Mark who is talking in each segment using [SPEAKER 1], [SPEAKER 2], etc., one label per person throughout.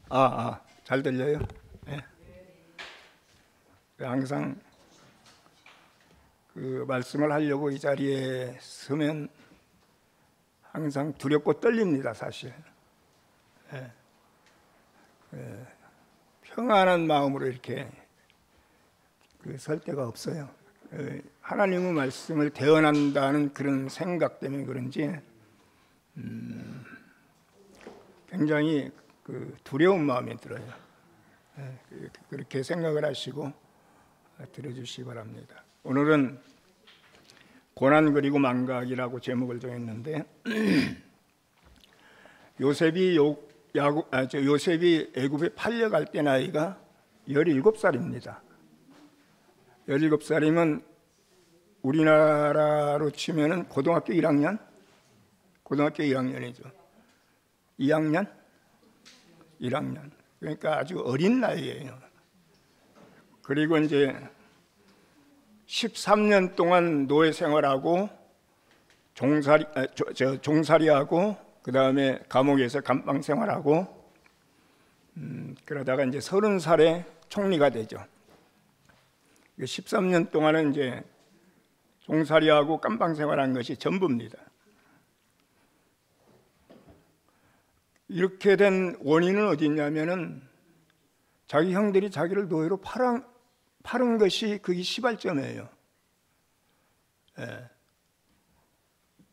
[SPEAKER 1] 아, 잘 들려요? 네. 항상 그 말씀을 하려고 이 자리에 서면 항상 두렵고 떨립니다, 사실. 네. 평안한 마음으로 이렇게 설 데가 없어요. 하나님의 말씀을 대언한다는 그런 생각 때문에 그런지 굉장히 두려운 마음이 들어요. 그렇게 생각을 하시고 들어주시기 바랍니다. 오늘은 고난 그리고 망각이라고 제목을 정했는데 요셉이 애굽에 팔려갈 때 나이가 17살입니다. 17살이면 우리나라로 치면은 고등학교 1학년? 고등학교 1학년이죠. 2학년? 1학년. 그러니까 아주 어린 나이예요. 그리고 이제 13년 동안 노예 생활하고 종살이하고 그 다음에 감옥에서 감방 생활하고 그러다가 이제 30살에 총리가 되죠. 13년 동안은 이제 종살이하고 감방 생활한 것이 전부입니다. 이렇게 된 원인은 어디 있냐면은 자기 형들이 자기를 노예로 팔은 것이 그게 시발점이에요.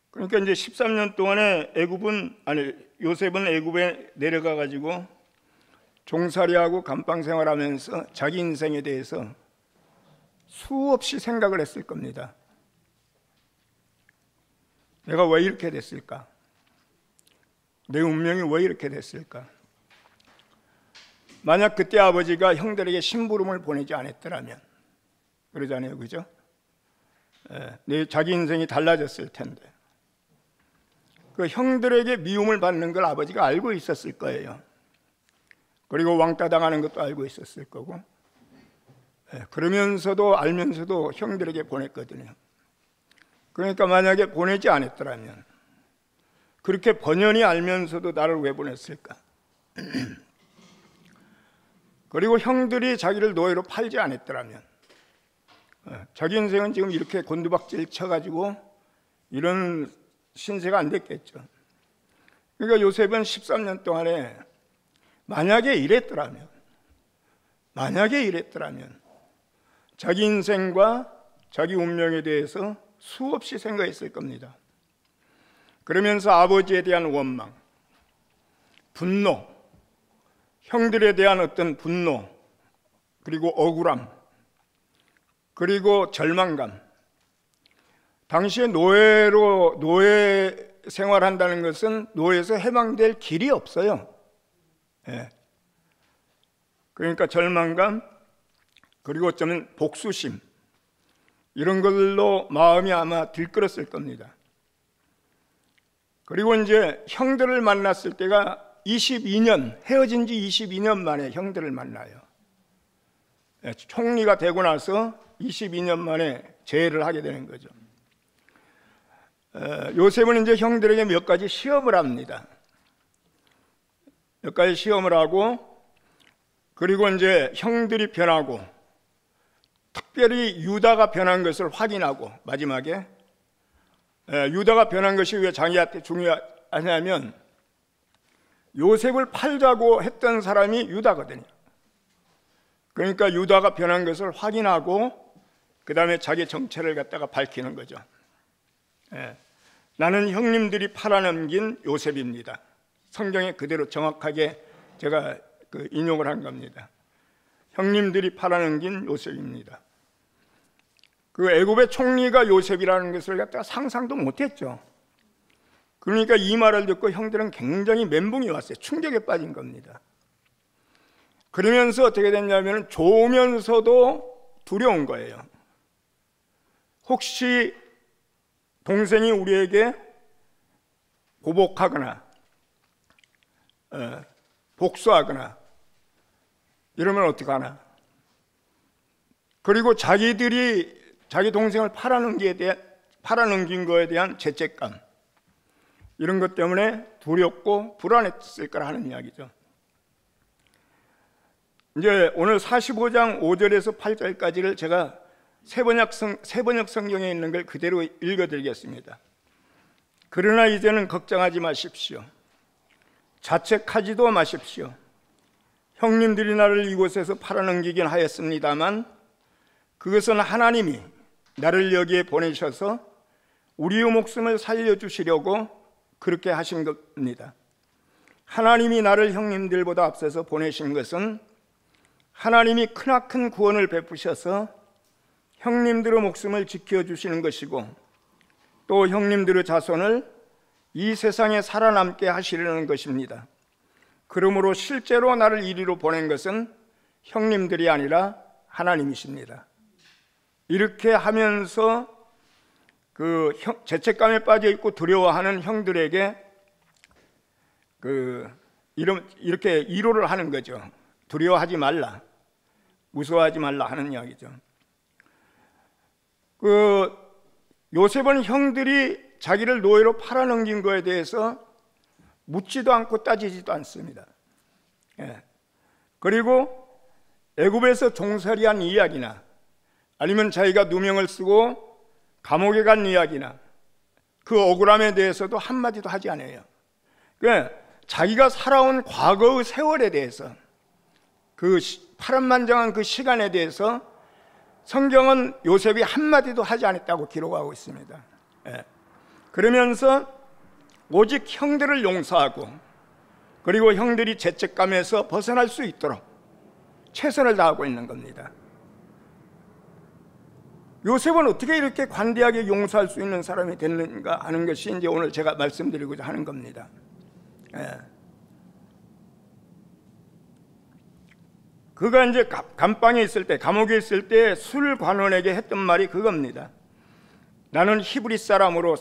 [SPEAKER 1] 그러니까 이제 13년 동안에 요셉은 애굽에 내려가 가지고 종살이하고 감방 생활하면서 자기 인생에 대해서 수없이 생각을 했을 겁니다. 내가 왜 이렇게 됐을까? 내 운명이 왜 이렇게 됐을까? 만약 그때 아버지가 형들에게 심부름을 보내지 않았더라면, 그러잖아요, 그죠? 내 자기 인생이 달라졌을 텐데, 그 형들에게 미움을 받는 걸 아버지가 알고 있었을 거예요. 그리고 왕따 당하는 것도 알고 있었을 거고, 그러면서도 알면서도 형들에게 보냈거든요. 그러니까 만약에 보내지 않았더라면, 그렇게 번연히 알면서도 나를 왜 보냈을까? 그리고 형들이 자기를 노예로 팔지 않았더라면 자기 인생은 지금 이렇게 곤두박질 쳐가지고 이런 신세가 안 됐겠죠. 그러니까 요셉은 13년 동안에 만약에 이랬더라면 자기 인생과 자기 운명에 대해서 수없이 생각했을 겁니다. 그러면서 아버지에 대한 원망, 분노, 형들에 대한 어떤 분노, 그리고 억울함, 그리고 절망감. 당시에 노예 생활한다는 것은 노예에서 해방될 길이 없어요. 그러니까 절망감, 그리고 어쩌면 복수심, 이런 걸로 마음이 아마 들끓었을 겁니다. 그리고 이제 형들을 만났을 때가 22년, 헤어진 지 22년 만에 형들을 만나요. 총리가 되고 나서 22년 만에 재회를 하게 되는 거죠. 요셉은 이제 형들에게 몇 가지 시험을 합니다. 몇 가지 시험을 하고, 그리고 이제 형들이 변하고, 특별히 유다가 변한 것을 확인하고, 마지막에 유다가 변한 것이 왜 자기한테 중요하냐면 요셉을 팔자고 했던 사람이 유다거든요. 그러니까 유다가 변한 것을 확인하고 그 다음에 자기 정체를 갖다가 밝히는 거죠. 나는 형님들이 팔아넘긴 요셉입니다. 성경에 그대로 정확하게 제가 인용을 한 겁니다. 형님들이 팔아넘긴 요셉입니다. 그 애굽의 총리가 요셉이라는 것을 갖다가 상상도 못했죠. 그러니까 이 말을 듣고 형들은 굉장히 멘붕이 왔어요. 충격에 빠진 겁니다. 그러면서 어떻게 됐냐면 좋으면서도 두려운 거예요. 혹시 동생이 우리에게 보복하거나 복수하거나 이러면 어떡하나. 그리고 자기들이 자기 동생을 팔아넘긴 거에 대한 죄책감, 이런 것 때문에 두렵고 불안했을 거라 하는 이야기죠. 이제 오늘 45장 5절에서 8절까지를 제가 세번역 성경에 있는 걸 그대로 읽어드리겠습니다. 그러나 이제는 걱정하지 마십시오. 자책하지도 마십시오. 형님들이 나를 이곳에서 팔아넘기긴 하였습니다만 그것은 하나님이 나를 여기에 보내셔서 우리의 목숨을 살려주시려고 그렇게 하신 겁니다. 하나님이 나를 형님들보다 앞서서 보내신 것은 하나님이 크나큰 구원을 베푸셔서 형님들의 목숨을 지켜주시는 것이고 또 형님들의 자손을 이 세상에 살아남게 하시려는 것입니다. 그러므로 실제로 나를 이리로 보낸 것은 형님들이 아니라 하나님이십니다. 이렇게 하면서 그 죄책감에 빠져 있고 두려워하는 형들에게 이렇게 위로를 하는 거죠. 두려워하지 말라, 무서워하지 말라 하는 이야기죠. 요셉은 형들이 자기를 노예로 팔아넘긴 거에 대해서 묻지도 않고 따지지도 않습니다. 그리고 애굽에서 종살이한 이야기나 아니면 자기가 누명을 쓰고 감옥에 간 이야기나 그 억울함에 대해서도 한마디도 하지 않아요. 그러니까 자기가 살아온 과거의 세월에 대해서 그 파란만장한 그 시간에 대해서 성경은 요셉이 한마디도 하지 않았다고 기록하고 있습니다. 그러면서 오직 형들을 용서하고 그리고 형들이 죄책감에서 벗어날 수 있도록 최선을 다하고 있는 겁니다. 요셉은 어떻게 이렇게 관대하게 용서할 수 있는 사람이 됐는가 하는 것이 이제 오늘 제가 말씀드리고자 하는 겁니다. 그가 이제 감방에 있을 때, 감옥에 있을 때 술 관원에게 했던 말이 그겁니다. 나는 히브리 사람으로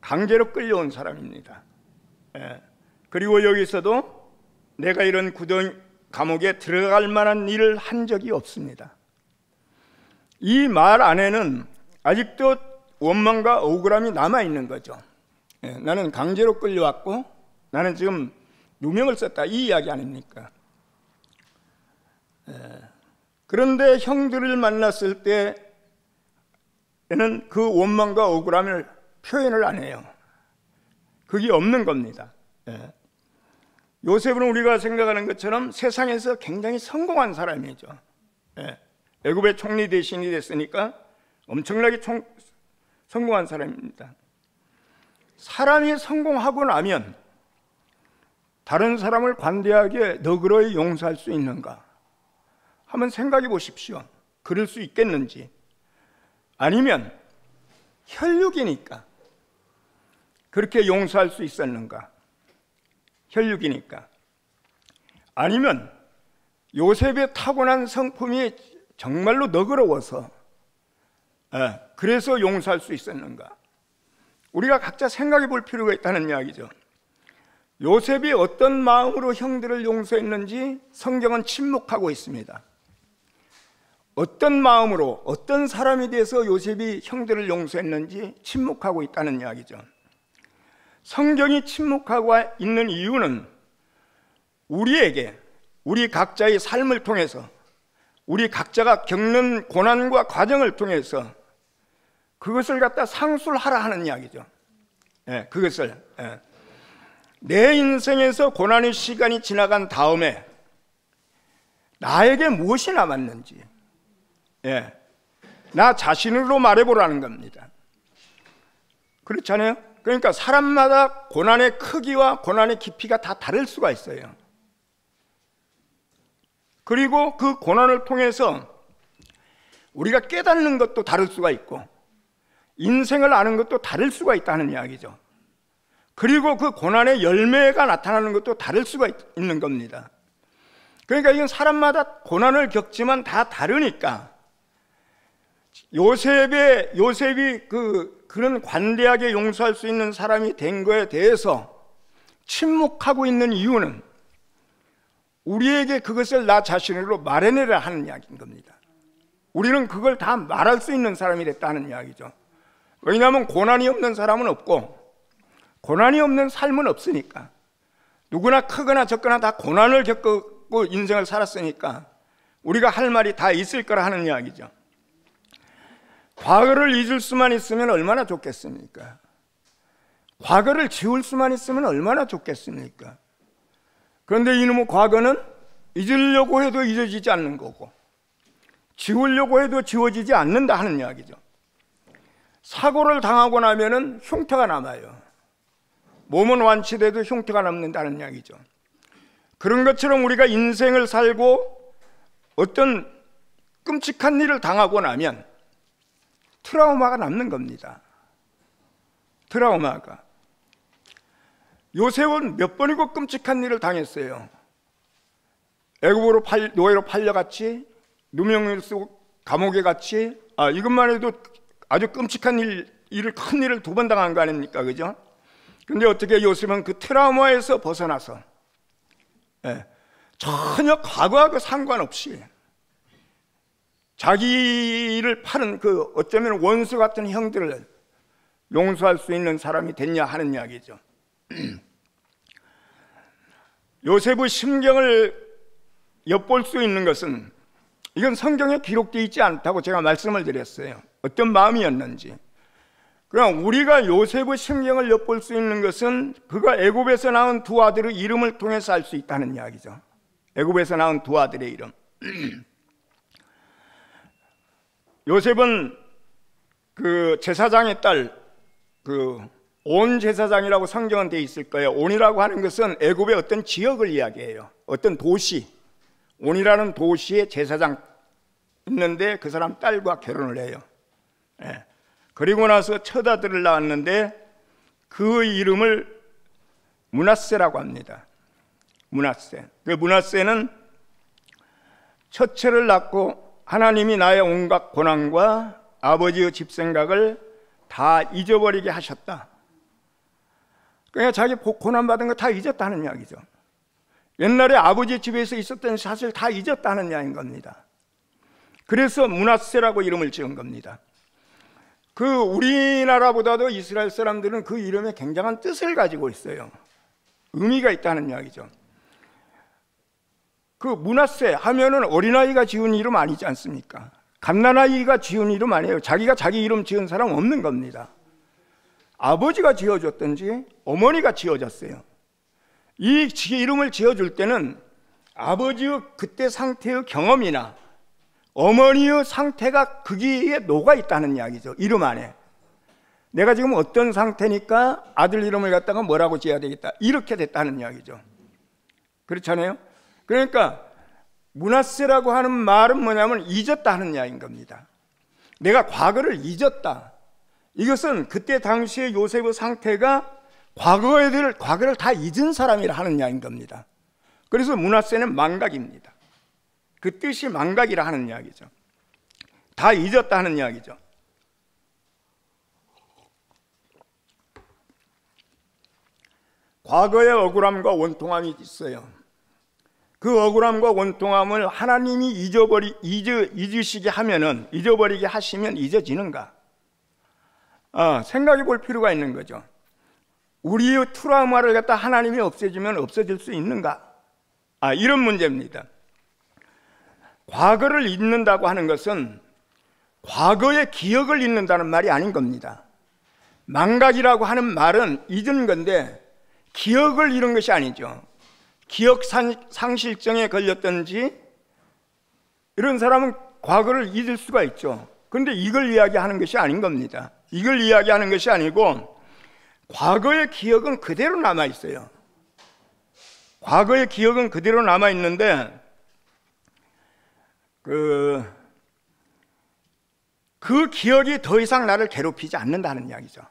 [SPEAKER 1] 강제로 끌려온 사람입니다. 그리고 여기서도 내가 이런 구덩이 감옥에 들어갈 만한 일을 한 적이 없습니다. 이 말 안에는 아직도 원망과 억울함이 남아있는 거죠. 나는 강제로 끌려왔고 나는 지금 누명을 썼다, 이 이야기 아닙니까? 그런데 형들을 만났을 때에는 그 원망과 억울함을 표현을 안 해요. 그게 없는 겁니다. 요셉은 우리가 생각하는 것처럼 세상에서 굉장히 성공한 사람이죠. 애굽의 총리 대신이 됐으니까 엄청나게 성공한 사람입니다. 사람이 성공하고 나면 다른 사람을 관대하게 너그러이 용서할 수 있는가? 한번 생각해 보십시오. 그럴 수 있겠는지. 아니면 혈육이니까 그렇게 용서할 수 있었는가? 혈육이니까. 아니면 요셉의 타고난 성품이 정말로 너그러워서 그래서 용서할 수 있었는가? 우리가 각자 생각해 볼 필요가 있다는 이야기죠. 요셉이 어떤 마음으로 형들을 용서했는지 성경은 침묵하고 있습니다. 어떤 마음으로, 어떤 사람에 대해서 요셉이 형들을 용서했는지 침묵하고 있다는 이야기죠. 성경이 침묵하고 있는 이유는 우리에게, 우리 각자의 삶을 통해서, 우리 각자가 겪는 고난과 과정을 통해서 그것을 갖다 상술하라 하는 이야기죠. 그것을 내 인생에서 고난의 시간이 지나간 다음에 나에게 무엇이 남았는지 나 자신으로 말해보라는 겁니다. 그렇잖아요? 그러니까 사람마다 고난의 크기와 고난의 깊이가 다 다를 수가 있어요. 그리고 그 고난을 통해서 우리가 깨닫는 것도 다를 수가 있고 인생을 아는 것도 다를 수가 있다는 이야기죠. 그리고 그 고난의 열매가 나타나는 것도 다를 수가 있는 겁니다. 그러니까 이건 사람마다 고난을 겪지만 다 다르니까 요셉이 그런 관대하게 용서할 수 있는 사람이 된 거에 대해서 침묵하고 있는 이유는 우리에게 그것을 나 자신으로 말해내라 하는 이야기인 겁니다. 우리는 그걸 다 말할 수 있는 사람이 됐다는 이야기죠. 왜냐하면 고난이 없는 사람은 없고 고난이 없는 삶은 없으니까. 누구나 크거나 적거나 다 고난을 겪고 인생을 살았으니까 우리가 할 말이 다 있을 거라 하는 이야기죠. 과거를 잊을 수만 있으면 얼마나 좋겠습니까? 과거를 지울 수만 있으면 얼마나 좋겠습니까? 그런데 이놈의 과거는 잊으려고 해도 잊어지지 않는 거고 지우려고 해도 지워지지 않는다 하는 이야기죠. 사고를 당하고 나면은 흉터가 남아요. 몸은 완치돼도 흉터가 남는다는 이야기죠. 그런 것처럼 우리가 인생을 살고 어떤 끔찍한 일을 당하고 나면 트라우마가 남는 겁니다. 트라우마가. 요셉은 몇 번이고 끔찍한 일을 당했어요. 애굽으로 노예로 팔려갔지, 누명을 쓰고 감옥에 갔지. 이것만 해도 아주 끔찍한 일을 큰 일을 2번 당한 거 아닙니까? 그죠? 근데 어떻게 요셉은 그 트라우마에서 벗어나서 전혀 과거하고 상관없이 자기를 파는 그 어쩌면 원수 같은 형들을 용서할 수 있는 사람이 됐냐 하는 이야기죠. 요셉의 심경을 엿볼 수 있는 것은 이건 성경에 기록되어 있지 않다고 제가 말씀을 드렸어요. 어떤 마음이었는지. 그럼 우리가 요셉의 심경을 엿볼 수 있는 것은 그가 애굽에서 낳은 2 아들의 이름을 통해서 알 수 있다는 이야기죠. 애굽에서 낳은 2 아들의 이름. 요셉은 그 제사장의 딸, 그 온 제사장이라고 성경은 되어 있을 거예요. 온이라고 하는 것은 애굽의 어떤 지역을 이야기해요. 어떤 도시, 온이라는 도시에 제사장 있는데 그 사람 딸과 결혼을 해요. 그리고 나서 첫 아들을 낳았는데 그 이름을 므낫세라고 합니다. 므낫세. 그 므낫세는 첫째를 낳고 하나님이 나의 온갖 고난과 아버지의 집 생각을 다 잊어버리게 하셨다. 그러니까 자기 고난받은 거 다 잊었다는 이야기죠. 옛날에 아버지 집에서 있었던 사실 다 잊었다는 이야기인 겁니다. 그래서 므낫세라고 이름을 지은 겁니다. 그 우리나라보다도 이스라엘 사람들은 그 이름에 굉장한 뜻을 가지고 있어요. 의미가 있다는 이야기죠. 그 므낫세 하면은 어린아이가 지은 이름 아니지 않습니까? 갓난아이가 지은 이름 아니에요. 자기가 자기 이름 지은 사람 없는 겁니다. 아버지가 지어줬든지 어머니가 지어줬어요. 이 이름을 지어줄 때는 아버지의 그때 상태의 경험이나 어머니의 상태가 거기에 녹아 있다는 이야기죠. 이름 안에. 내가 지금 어떤 상태니까 아들 이름을 갖다가 뭐라고 지어야 되겠다. 이렇게 됐다는 이야기죠. 그렇잖아요. 그러니까 므낫세라고 하는 말은 뭐냐면 잊었다 하는 이야기인 겁니다. 내가 과거를 잊었다. 이것은 그때 당시에 요셉의 상태가 과거를 다 잊은 사람이라 하는 이야기인 겁니다. 그래서 므낫세는 망각입니다. 그 뜻이 망각이라 하는 이야기죠. 다 잊었다 하는 이야기죠. 과거의 억울함과 원통함이 있어요. 그 억울함과 원통함을 하나님이 잊으시게 하면은, 잊어버리게 하시면 잊어지는가? 생각해 볼 필요가 있는 거죠. 우리의 트라우마를 갖다 하나님이 없애주면 없어질 수 있는가? 이런 문제입니다. 과거를 잊는다고 하는 것은 과거의 기억을 잊는다는 말이 아닌 겁니다. 망각이라고 하는 말은 잊은 건데 기억을 잃은 것이 아니죠. 기억 상실증에 걸렸든지 이런 사람은 과거를 잊을 수가 있죠. 그런데 이걸 이야기하는 것이 아닌 겁니다. 이걸 이야기하는 것이 아니고 과거의 기억은 그대로 남아 있어요. 과거의 기억은 그대로 남아 있는데 그 기억이 더 이상 나를 괴롭히지 않는다는 이야기죠.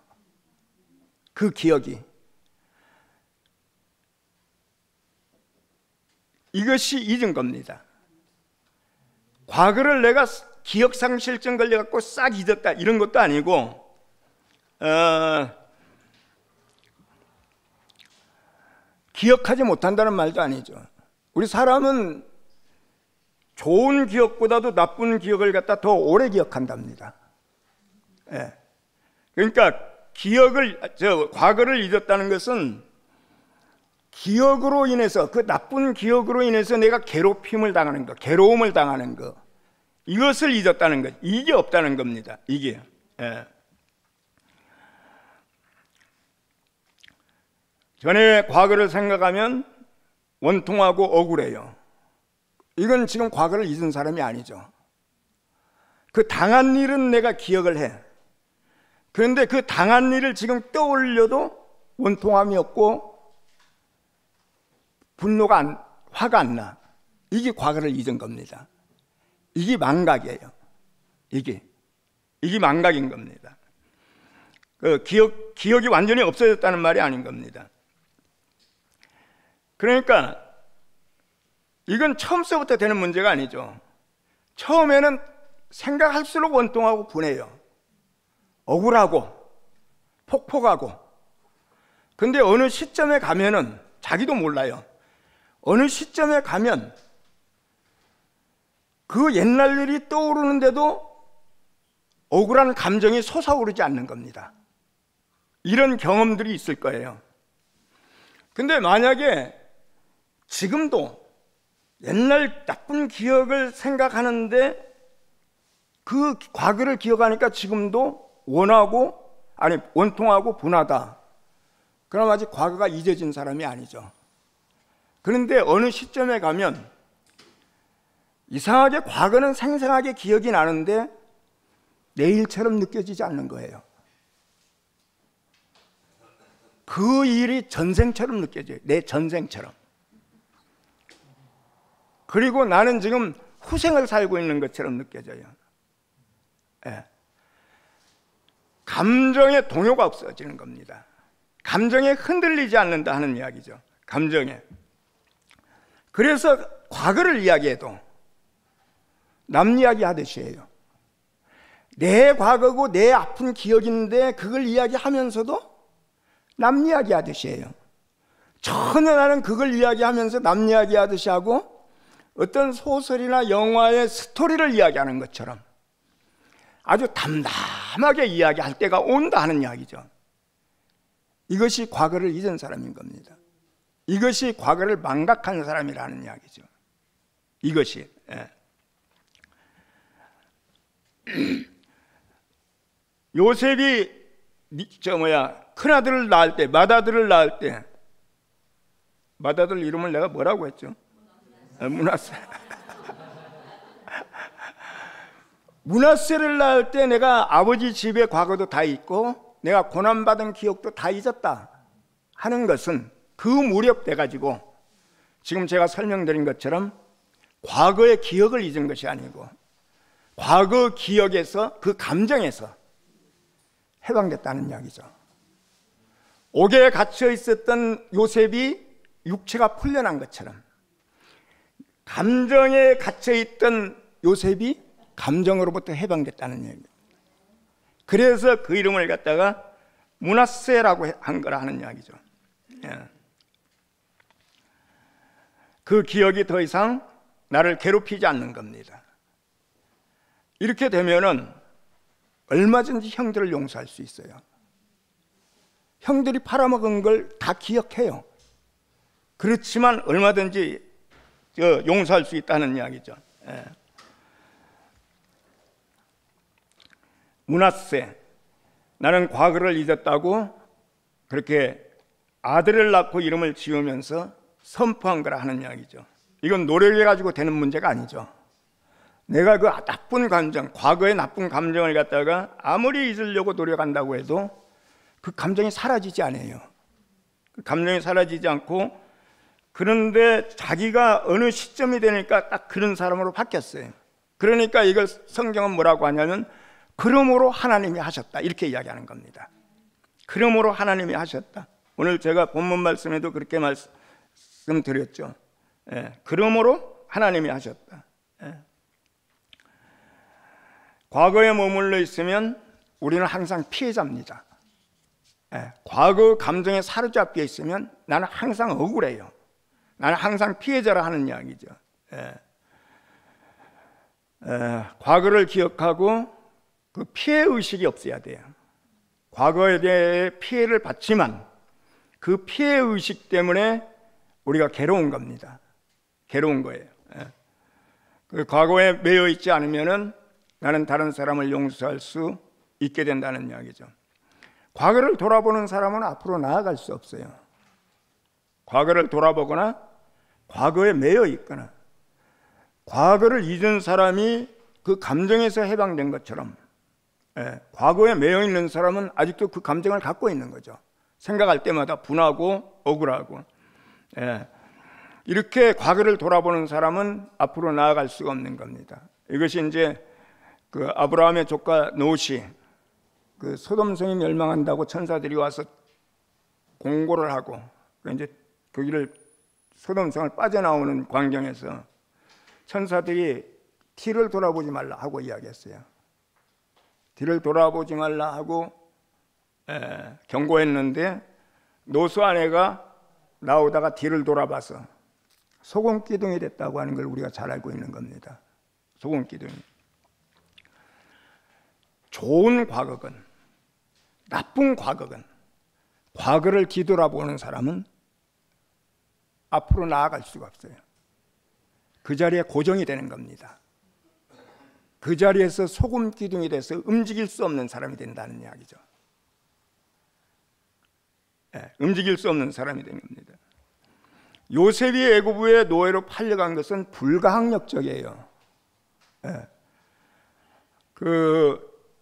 [SPEAKER 1] 그 기억이. 이것이 잊은 겁니다. 과거를 내가 기억상실증 걸려갖고 싹 잊었다 이런 것도 아니고 기억하지 못한다는 말도 아니죠. 우리 사람은 좋은 기억보다도 나쁜 기억을 갖다 더 오래 기억한답니다. 그러니까 과거를 잊었다는 것은 기억으로 인해서, 그 나쁜 기억으로 인해서 내가 괴롭힘을 당하는 것, 괴로움을 당하는 것, 이것을 잊었다는 것, 이게 없다는 겁니다. 이게. 예. 전에 과거를 생각하면 원통하고 억울해요. 이건 지금 과거를 잊은 사람이 아니죠. 그 당한 일은 내가 기억을 해. 그런데 그 당한 일을 지금 떠올려도 원통함이 없고 화가 안 나. 이게 과거를 잊은 겁니다. 이게 망각이에요. 이게 망각인 겁니다. 그 기억이 완전히 없어졌다는 말이 아닌 겁니다. 그러니까 이건 처음서부터 되는 문제가 아니죠. 처음에는 생각할수록 원통하고 분해요. 억울하고 폭폭하고. 근데 어느 시점에 가면은 자기도 몰라요. 어느 시점에 가면 그 옛날 일이 떠오르는데도 억울한 감정이 솟아오르지 않는 겁니다. 이런 경험들이 있을 거예요. 근데 만약에 지금도 옛날 나쁜 기억을 생각하는데 그 과거를 기억하니까 지금도 원통하고 분하다. 그럼 아직 과거가 잊어진 사람이 아니죠. 그런데 어느 시점에 가면 이상하게 과거는 생생하게 기억이 나는데 내일처럼 느껴지지 않는 거예요. 그 일이 전생처럼 느껴져요. 내 전생처럼. 그리고 나는 지금 후생을 살고 있는 것처럼 느껴져요. 예. 감정의 동요가 없어지는 겁니다. 감정에 흔들리지 않는다 하는 이야기죠. 감정에. 그래서 과거를 이야기해도 남 이야기 하듯이 해요. 내 과거고 내 아픈 기억인데 그걸 이야기하면서도 남 이야기 하듯이 해요. 전혀 나는 그걸 이야기하면서 남 이야기 하듯이 하고 어떤 소설이나 영화의 스토리를 이야기하는 것처럼 아주 담담하게 이야기할 때가 온다 하는 이야기죠. 이것이 과거를 잊은 사람인 겁니다. 이것이 과거를 망각한 사람이라는 이야기죠. 이것이. 예. 요셉이 큰아들을 낳을 때, 맏아들을 낳을 때, 맏아들 이름을 내가 뭐라고 했죠? 므낫세. 므낫세를 낳을 때 내가 아버지 집의 과거도 다 잊고 내가 고난받은 기억도 다 잊었다 하는 것은 그 무렵 돼가지고 지금 제가 설명드린 것처럼 과거의 기억을 잊은 것이 아니고 과거 기억에서, 그 감정에서 해방됐다는 이야기죠. 옥에 갇혀 있었던 요셉이 육체가 풀려난 것처럼 감정에 갇혀 있던 요셉이 감정으로부터 해방됐다는 얘기입니다. 그래서 그 이름을 갖다가 므낫세라고 한 거라 하는 이야기죠. 예. 그 기억이 더 이상 나를 괴롭히지 않는 겁니다. 이렇게 되면은 얼마든지 형들을 용서할 수 있어요. 형들이 팔아먹은 걸 다 기억해요. 그렇지만 얼마든지 용서할 수 있다는 이야기죠. 예. 므낫세, 나는 과거를 잊었다고 그렇게 아들을 낳고 이름을 지으면서 선포한 거라 하는 이야기죠. 이건 노력해 가지고 되는 문제가 아니죠. 내가 그 나쁜 감정, 과거의 나쁜 감정을 갖다가 아무리 잊으려고 노력한다고 해도 그 감정이 사라지지 않아요. 그 감정이 사라지지 않고, 그런데 자기가 어느 시점이 되니까 딱 그런 사람으로 바뀌었어요. 그러니까 이걸 성경은 뭐라고 하냐면 그러므로 하나님이 하셨다, 이렇게 이야기하는 겁니다. 그러므로 하나님이 하셨다. 오늘 제가 본문 말씀에도 그렇게 말씀드렸죠. 예, 그러므로 하나님이 하셨다. 예. 과거에 머물러 있으면 우리는 항상 피해자입니다. 예, 과거 감정에 사로잡혀 있으면 나는 항상 억울해요. 나는 항상 피해자라 하는 이야기죠. 예. 과거를 기억하고 그 피해 의식이 없어야 돼요. 과거에 대해 피해를 받지만 그 피해의식 때문에 우리가 괴로운 겁니다. 괴로운 거예요. 그 과거에 매여 있지 않으면은 나는 다른 사람을 용서할 수 있게 된다는 이야기죠. 과거를 돌아보는 사람은 앞으로 나아갈 수 없어요. 과거를 돌아보거나 과거에 매여 있거나 과거를 잊은 사람이 그 감정에서 해방된 것처럼 과거에 매여 있는 사람은 아직도 그 감정을 갖고 있는 거죠. 생각할 때마다 분하고 억울하고. 이렇게 과거를 돌아보는 사람은 앞으로 나아갈 수가 없는 겁니다. 이것이 이제 그 아브라함의 조카 롯이 그 소돔성이 멸망한다고 천사들이 와서 공고를 하고 이제 거기를 소돔성을 빠져나오는 광경에서 천사들이 뒤를 돌아보지 말라 하고 이야기했어요. 뒤를 돌아보지 말라 하고 경고했는데 롯의 아내가 나오다가 뒤를 돌아봐서 소금기둥이 됐다고 하는 걸 우리가 잘 알고 있는 겁니다. 소금기둥이. 좋은 과거건 나쁜 과거건 과거를 뒤돌아보는 사람은 앞으로 나아갈 수가 없어요. 그 자리에 고정이 되는 겁니다. 그 자리에서 소금기둥이 돼서 움직일 수 없는 사람이 된다는 이야기죠. 움직일 수 없는 사람이 된 겁니다. 요셉이 애굽의 노예로 팔려간 것은 불가항력적이에요.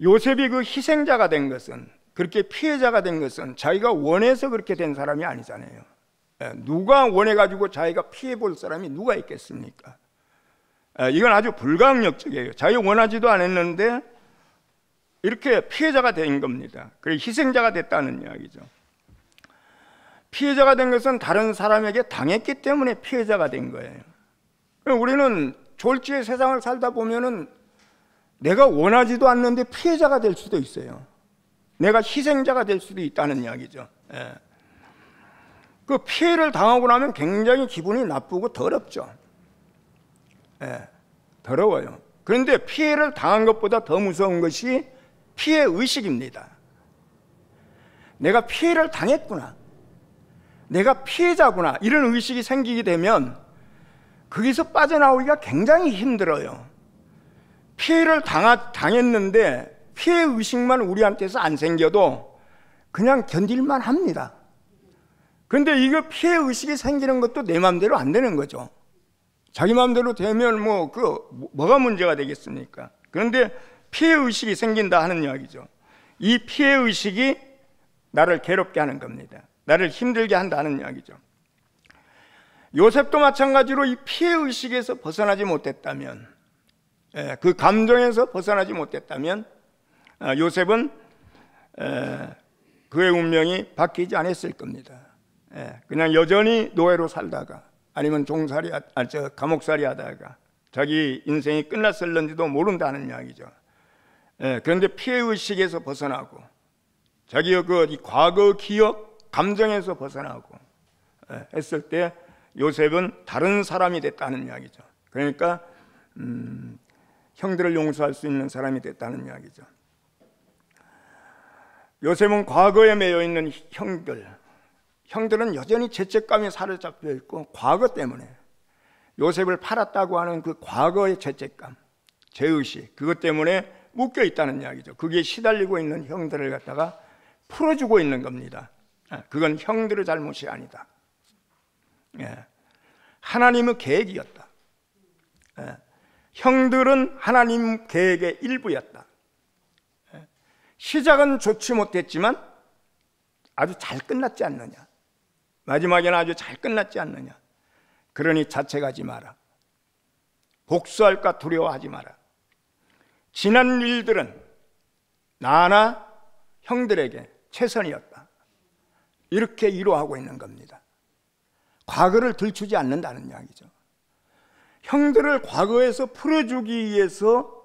[SPEAKER 1] 요셉이 그 희생자가 된 것은, 그렇게 피해자가 된 것은 자기가 원해서 그렇게 된 사람이 아니잖아요. 누가 원해가지고 자기가 피해 볼 사람이 누가 있겠습니까? 이건 아주 불가항력적이에요. 자기가 원하지도 않았는데 이렇게 피해자가 된 겁니다. 그리고 희생자가 됐다는 이야기죠. 피해자가 된 것은 다른 사람에게 당했기 때문에 피해자가 된 거예요. 우리는 졸지의 세상을 살다 보면은 내가 원하지도 않는데 피해자가 될 수도 있어요. 내가 희생자가 될 수도 있다는 이야기죠. 그 피해를 당하고 나면 굉장히 기분이 나쁘고 더럽죠. 더러워요. 그런데 피해를 당한 것보다 더 무서운 것이 피해 의식입니다. 내가 피해를 당했구나, 내가 피해자구나, 이런 의식이 생기게 되면 거기서 빠져나오기가 굉장히 힘들어요. 피해를 당했는데 피해 의식만 우리한테서 안 생겨도 그냥 견딜만 합니다. 그런데 이거 피해 의식이 생기는 것도 내 마음대로 안 되는 거죠. 자기 마음대로 되면 뭐가 문제가 되겠습니까? 그런데 피해 의식이 생긴다 하는 이야기죠. 이 피해 의식이 나를 괴롭게 하는 겁니다. 나를 힘들게 한다는 이야기죠. 요셉도 마찬가지로 이 피해 의식에서 벗어나지 못했다면, 그 감정에서 벗어나지 못했다면 요셉은 그의 운명이 바뀌지 않았을 겁니다. 그냥 여전히 노예로 살다가 아니면 감옥살이 하다가 자기 인생이 끝났을런지도 모른다는 이야기죠. 그런데 피해의식에서 벗어나고 자기의 이 과거 기억, 감정에서 벗어나고 했을 때 요셉은 다른 사람이 됐다는 이야기죠. 그러니까 형들을 용서할 수 있는 사람이 됐다는 이야기죠. 요셉은 과거에 매여 있는 형들은 여전히 죄책감에 사로잡혀 있고, 과거 때문에 요셉을 팔았다고 하는 그 과거의 죄책감, 죄의식, 그것 때문에 묶여 있다는 이야기죠. 그게 시달리고 있는 형들을 갖다가 풀어주고 있는 겁니다. 그건 형들의 잘못이 아니다. 하나님의 계획이었다. 형들은 하나님 계획의 일부였다. 시작은 좋지 못했지만 아주 잘 끝났지 않느냐, 마지막에는 아주 잘 끝났지 않느냐. 그러니 자책하지 마라. 복수할까 두려워하지 마라. 지난 일들은 나나 형들에게 최선이었다. 이렇게 위로하고 있는 겁니다. 과거를 들추지 않는다는 이야기죠. 형들을 과거에서 풀어주기 위해서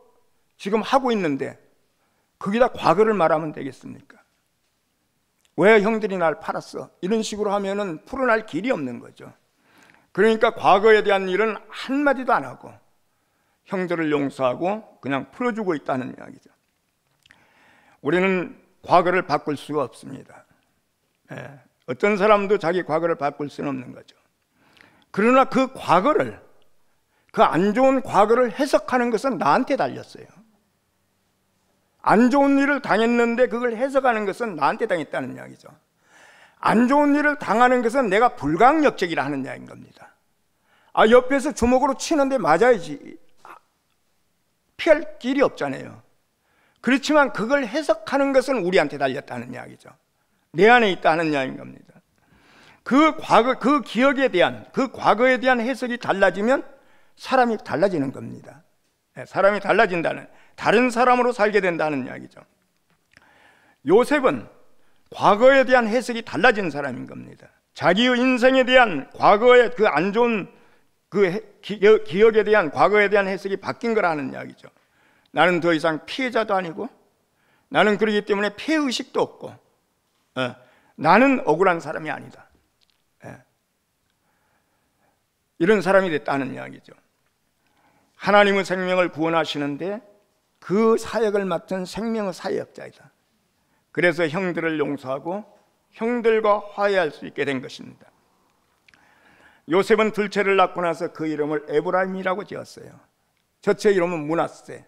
[SPEAKER 1] 지금 하고 있는데 거기다 과거를 말하면 되겠습니까? 왜 형들이 날 팔았어? 이런 식으로 하면은 풀어날 길이 없는 거죠. 그러니까 과거에 대한 일은 한마디도 안 하고 형들을 용서하고 그냥 풀어주고 있다는 이야기죠. 우리는 과거를 바꿀 수가 없습니다. 어떤 사람도 자기 과거를 바꿀 수는 없는 거죠. 그러나 그 과거를, 그 안 좋은 과거를 해석하는 것은 나한테 달렸어요. 안 좋은 일을 당했는데 그걸 해석하는 것은 나한테 당했다는 이야기죠. 안 좋은 일을 당하는 것은 내가 불강력적이라 하는 이야기인 겁니다. 옆에서 주먹으로 치는데 맞아야지. 피할 길이 없잖아요. 그렇지만 그걸 해석하는 것은 우리한테 달렸다는 이야기죠. 내 안에 있다는 이야기인 겁니다. 그 과거, 그 기억에 대한, 그 과거에 대한 해석이 달라지면 사람이 달라지는 겁니다. 사람이 달라진다는, 다른 사람으로 살게 된다는 이야기죠. 요셉은 과거에 대한 해석이 달라진 사람인 겁니다. 자기의 인생에 대한 과거의 그 안 좋은 그 기억에 대한, 과거에 대한 해석이 바뀐 거라는 이야기죠. 나는 더 이상 피해자도 아니고, 나는 그렇기 때문에 피해의식도 없고, 나는 억울한 사람이 아니다. 이런 사람이 됐다는 이야기죠. 하나님의 생명을 구원하시는데 그 사역을 맡은 생명의 사역자이다. 그래서 형들을 용서하고 형들과 화해할 수 있게 된 것입니다. 요셉은 둘째를 낳고 나서 그 이름을 에브라임이라고 지었어요. 첫째 이름은 므낫세,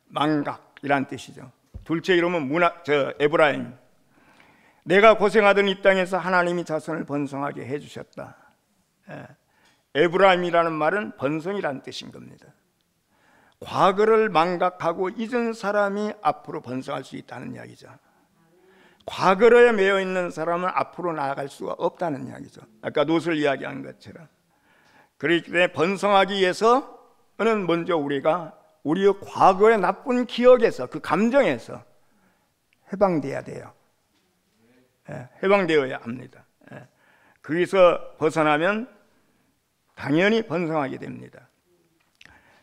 [SPEAKER 1] 망각이란 뜻이죠. 둘째 이름은 에브라임. 내가 고생하던 이 땅에서 하나님이 자손을 번성하게 해주셨다. 에브라임이라는 말은 번성이라는 뜻인 겁니다. 과거를 망각하고 잊은 사람이 앞으로 번성할 수 있다는 이야기죠. 과거에 매여 있는 사람은 앞으로 나아갈 수가 없다는 이야기죠. 아까 롯을 이야기한 것처럼. 그렇기 때문에 번성하기 위해서는 먼저 우리가 우리의 과거의 나쁜 기억에서, 그 감정에서 해방돼야 돼요. 해방되어야 합니다. 거기서 벗어나면 당연히 번성하게 됩니다.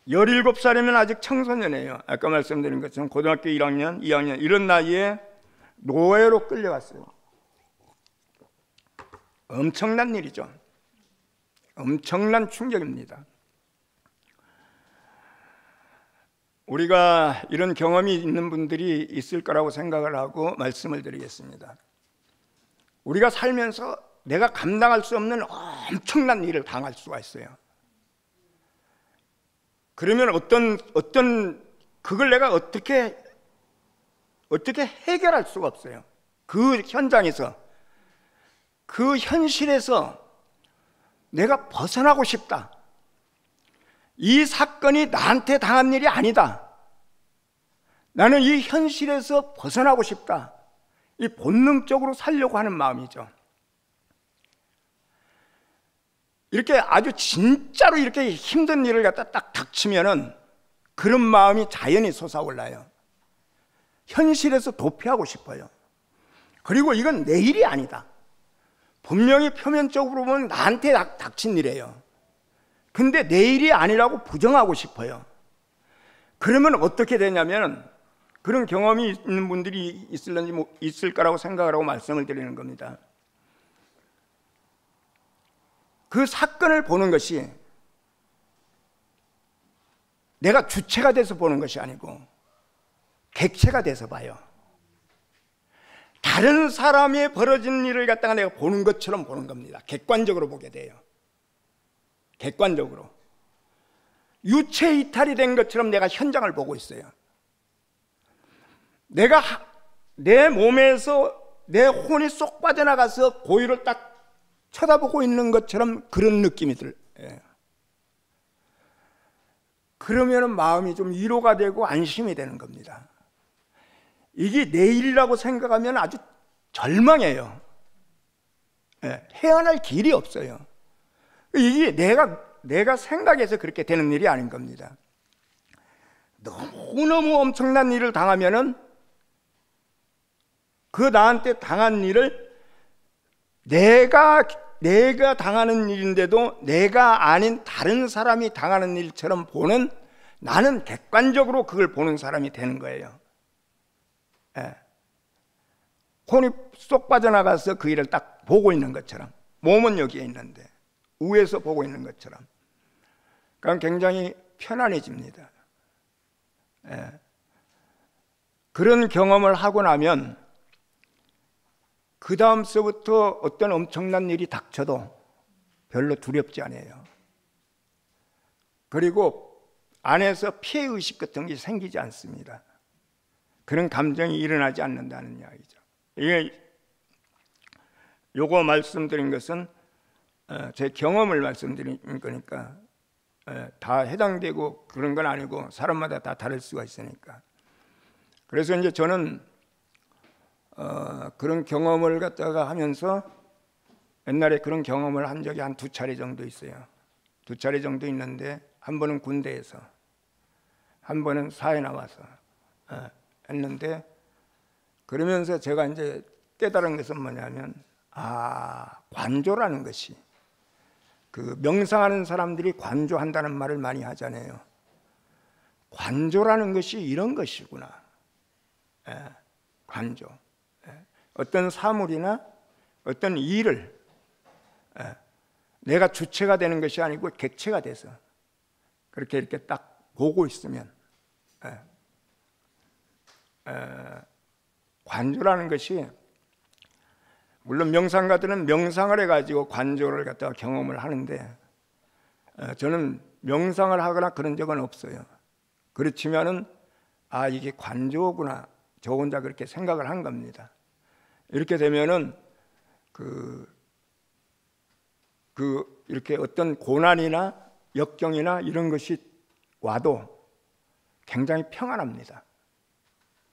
[SPEAKER 1] 17살이면 아직 청소년이에요. 아까 말씀드린 것처럼 고등학교 1학년, 2학년 이런 나이에 노예로 끌려갔어요. 엄청난 일이죠. 엄청난 충격입니다. 우리가 이런 경험이 있는 분들이 있을 거라고 생각을 하고 말씀을 드리겠습니다. 우리가 살면서 내가 감당할 수 없는 엄청난 일을 당할 수가 있어요. 그러면 그걸 내가 어떻게 해결할 수가 없어요. 그 현장에서, 그 현실에서 내가 벗어나고 싶다. 이 사건이 나한테 당한 일이 아니다. 나는 이 현실에서 벗어나고 싶다. 이 본능적으로 살려고 하는 마음이죠. 이렇게 아주 진짜로 이렇게 힘든 일을 갖다 딱 닥치면은 그런 마음이 자연히 솟아올라요. 현실에서 도피하고 싶어요. 그리고 이건 내 일이 아니다. 분명히 표면적으로 보면 나한테 닥친 일이에요. 근데 내 일이 아니라고 부정하고 싶어요. 그러면 어떻게 되냐면, 그런 경험이 있는 분들이 있을 거라고 생각을 하고 말씀을 드리는 겁니다. 그 사건을 보는 것이 내가 주체가 돼서 보는 것이 아니고 객체가 돼서 봐요. 다른 사람이 벌어진 일을 갖다가 내가 보는 것처럼 보는 겁니다. 객관적으로 보게 돼요. 객관적으로. 유체 이탈이 된 것처럼 내가 현장을 보고 있어요. 내가 내 몸에서 내 혼이 쏙 빠져나가서 고유를 딱 쳐다보고 있는 것처럼 그런 느낌이 들어요. 그러면 마음이 좀 위로가 되고 안심이 되는 겁니다. 이게 내 일이라고 생각하면 아주 절망해요. 헤어날 길이 없어요. 이게 내가 생각해서 그렇게 되는 일이 아닌 겁니다. 너무너무 엄청난 일을 당하면은 그 나한테 당한 일을 내가 당하는 일인데도 내가 아닌 다른 사람이 당하는 일처럼 보는, 나는 객관적으로 그걸 보는 사람이 되는 거예요. 혼이 쏙 빠져나가서 그 일을 딱 보고 있는 것처럼, 몸은 여기에 있는데 위에서 보고 있는 것처럼. 그럼 굉장히 편안해집니다. 그런 경험을 하고 나면 그 다음서부터 어떤 엄청난 일이 닥쳐도 별로 두렵지 않아요. 그리고 안에서 피해의식 같은 게 생기지 않습니다. 그런 감정이 일어나지 않는다는 이야기죠. 이게 요거 말씀드린 것은 제 경험을 말씀드린 거니까 다 해당되고 그런 건 아니고 사람마다 다 다를 수가 있으니까. 그래서 이제 저는 그런 경험을 갖다가 하면서 옛날에 그런 경험을 한 적이 한 2차례 정도 있어요. 2차례 정도 있는데 한 번은 군대에서, 한 번은 사회 나와서 했는데, 그러면서 제가 이제 깨달은 것은 뭐냐면, 관조라는 것이, 그 명상하는 사람들이 관조한다는 말을 많이 하잖아요. 관조라는 것이 이런 것이구나. 관조. 어떤 사물이나 어떤 일을 내가 주체가 되는 것이 아니고 객체가 돼서 그렇게 이렇게 딱 보고 있으면, 관조라는 것이, 물론 명상가들은 명상을 해가지고 관조를 갖다가 경험을 하는데, 저는 명상을 하거나 그런 적은 없어요. 그렇지만은 이게 관조구나, 저 혼자 그렇게 생각을 한 겁니다. 이렇게 되면은 이렇게 어떤 고난이나 역경이나 이런 것이 와도 굉장히 평안합니다.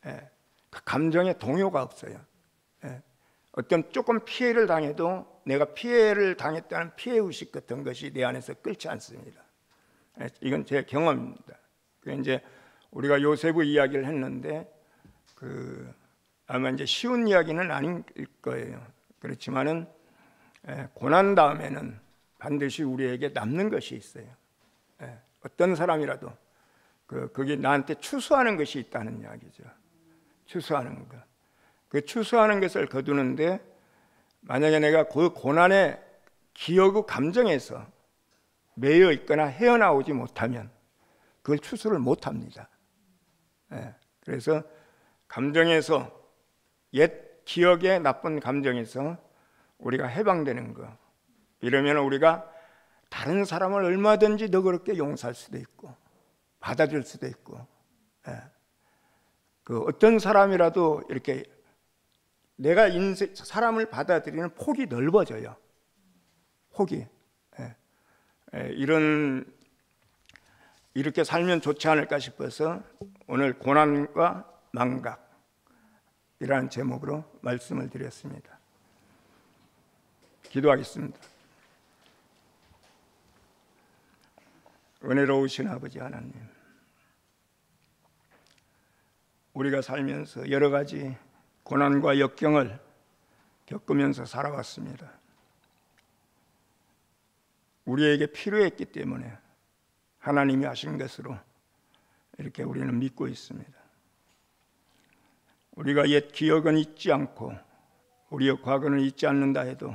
[SPEAKER 1] 그 감정에 동요가 없어요. 어떤 조금 피해를 당해도 내가 피해를 당했다는 피해의식 같은 것이 내 안에서 끓지 않습니다. 이건 제 경험입니다. 이제 우리가 요세프 이야기를 했는데, 아마 이제 쉬운 이야기는 아닐 거예요. 그렇지만은 고난 다음에는 반드시 우리에게 남는 것이 있어요. 어떤 사람이라도 그게 나한테 추수하는 것이 있다는 이야기죠. 추수하는 것. 그 추수하는 것을 거두는데, 만약에 내가 그 고난의 기억의 감정에서 매여 있거나 헤어나오지 못하면 그걸 추수를 못합니다. 그래서 감정에서, 옛 기억의 나쁜 감정에서 우리가 해방되는 거, 이러면 우리가 다른 사람을 얼마든지 너그럽게 용서할 수도 있고 받아줄 수도 있고, 그 어떤 사람이라도 이렇게 내가 사람을 받아들이는 폭이 넓어져요. 폭이. 이렇게 살면 좋지 않을까 싶어서 오늘 고난과 망각이라는 제목으로 말씀을 드렸습니다. 기도하겠습니다. 은혜로우신 아버지 하나님, 우리가 살면서 여러 가지 고난과 역경을 겪으면서 살아왔습니다. 우리에게 필요했기 때문에 하나님이 하신 것으로 이렇게 우리는 믿고 있습니다. 우리가 옛 기억은 잊지 않고 우리의 과거는 잊지 않는다 해도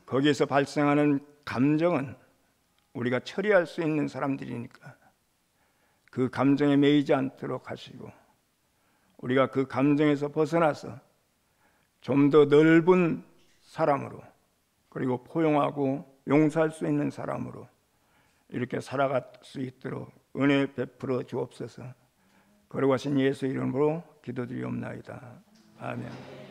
[SPEAKER 1] 거기에서 발생하는 감정은 우리가 처리할 수 있는 사람들이니까 그 감정에 매이지 않도록 하시고, 우리가 그 감정에서 벗어나서 좀 더 넓은 사람으로, 그리고 포용하고 용서할 수 있는 사람으로 이렇게 살아갈 수 있도록 은혜 베풀어 주옵소서. 거룩하신 예수 이름으로 기도드리옵나이다. 아멘.